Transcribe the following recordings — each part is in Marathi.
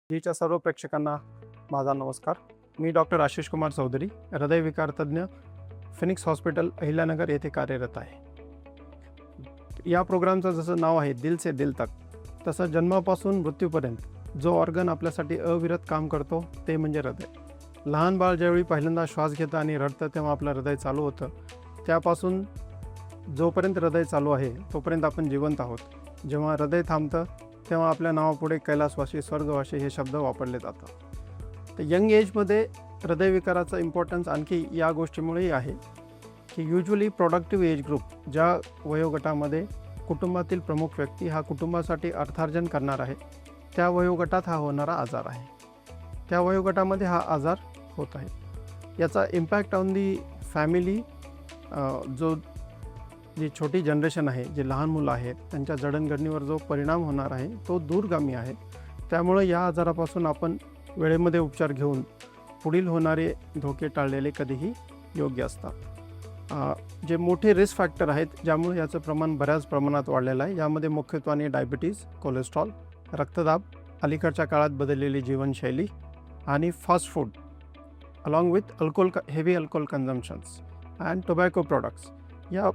जीच्या सर्व प्रेक्षकांना माझा नमस्कार. मी डॉक्टर आशिष कुमार चौधरी, हृदयविकार तज्ज्ञ, फिनिक्स हॉस्पिटल अहिल्यानगर येथे कार्यरत आहे. या प्रोग्रामचं जसं नाव आहे दिल से दिल तक, तसं जन्मापासून मृत्यूपर्यंत जो ऑर्गन आपल्यासाठी अविरत काम करतो ते म्हणजे हृदय. लहान बाळ ज्यावेळी पहिल्यांदा श्वास घेतं आणि रडतं तेव्हा आपलं हृदय चालू होतं. त्यापासून जोपर्यंत हृदय चालू आहे तोपर्यंत आपण जिवंत आहोत. जेव्हा हृदय थांबतं तेव्हा आपल्या नावापुढे कैलासवासी, स्वर्गवासी हे शब्द वापरले जातात. तर यंग एजमध्ये हृदयविकाराचा इम्पॉर्टन्स आणखी या गोष्टीमुळेही आहे की युजली प्रोडक्टिव्ह एज ग्रुप, ज्या वयोगटामध्ये कुटुंबातील प्रमुख व्यक्ती हा कुटुंबासाठी अर्थार्जन करणार आहे, त्या वयोगटात हा होणारा आजार आहे. त्या वयोगटामध्ये हा आजार होत आहे. याचा इम्पॅक्ट ऑन दी फॅमिली, जी छोटी जनरेशन आहे, जे लहान मुलं आहेत, त्यांच्या जडणघडणीवर जो परिणाम होणार आहे तो दूरगामी आहे. त्यामुळे या आजारापासून आपण वेळेमध्ये उपचार घेऊन पुढील होणारे धोके टाळलेले कधीही योग्य असतात. जे मोठे रिस्क फॅक्टर आहेत ज्यामुळे याचं प्रमाण बऱ्याच प्रमाणात वाढलेलं आहे, यामध्ये मुख्यत्वाने डायबिटीज, कोलेस्ट्रॉल, रक्तदाब, अलीकडच्या काळात बदललेली जीवनशैली आणि fast food along with heavy alcohol consumptions and tobacco products. या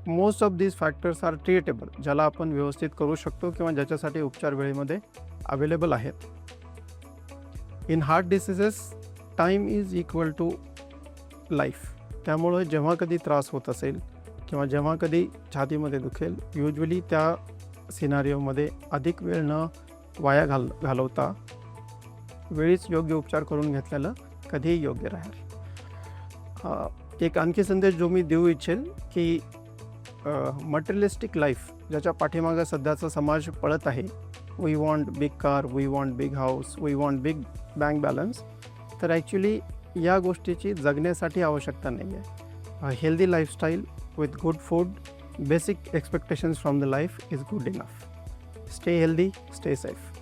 most of these factors are treatable, ज्याला आपण व्यवस्थित करू शकतो किंवा ज्याच्यासाठी उपचार वेळेमध्ये अवेलेबल आहेत. In heart diseases time is equal to life. त्यामुळे जेव्हा कधी त्रास होत असेल किंवा जेव्हा कधी छातीमध्ये दुखेल, युजली त्या सिनारिओमध्ये अधिक वेळ न वाया घालवता वेळीच योग्य उपचार करून घेतलेलं कधीही योग्य राहील. एक आणखी संदेश जो मी देऊ इच्छेल की मटेरियलिस्टिक लाईफ ज्याच्या पाठीमागं सध्याचा समाज पळत आहे, we want big car, we want big house, we want big bank balance, तर ॲक्च्युली या गोष्टीची जगण्यासाठी आवश्यकता नाही आहे. Healthy lifestyle with good food, basic expectations from the life is good enough. Stay healthy, stay safe.